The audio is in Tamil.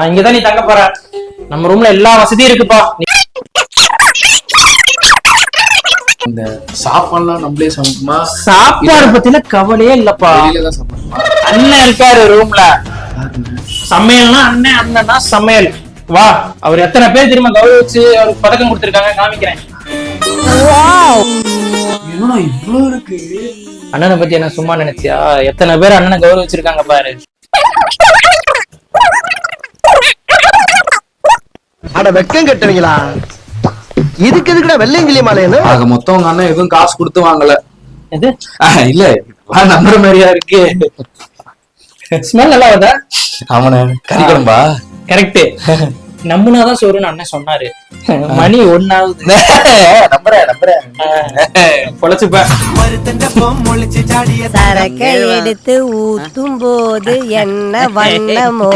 இங்கதான் நீ தங்க போற. நம்ம ரூம்ல எல்லா வசதியும் இருக்குப்பா. இந்த சாப்பாடுலாம் நம்மளே சமைக்குமா? சாப்பாடு பத்தின கவலையே இல்லப்பா. வெளியிலதான் சாப்பிடணுமா? அண்ணன் இருக்காரு ரூம்ல. சமையல்னா அண்ணன், அண்ணனா சமையல். வா, அவர் எத்தனை பேர் திரும்ப கௌரவிச்சு அவருக்கு பதக்கம் கொடுத்திருக்காங்க, காமிக்கிறேன். என்னடா இவ்வளவு இருக்கு? அண்ணனை பத்தி என்ன சும்மா நினைச்சியா? எத்தனை பேர் அண்ணனை கௌரவிச்சிருக்காங்க பாரு. அட வெக்கம் கட்டுவீங்களா? இதுக்கு எதுக்குடா வெள்ளையங்கிலி மாலைன்னு? ஆக மொத்தம் உங்க அண்ணன் எதுவும் காசு கொடுத்து வாங்கல. எது? இல்ல நம்புற மாதிரியா இருக்கு. ஸ்மெல் நல்லா வருதா? அவன கறி குழம்பா? கரெக்ட். நம்புனாதான் சோறுன்னு அண்ணன் சொன்னாரு. மணி 1 ஆகுது. நம்புறேன் பொழைச்சுப்ப. சரக்கை எடுத்து ஊத்தும் போது என்ன வண்ணமோ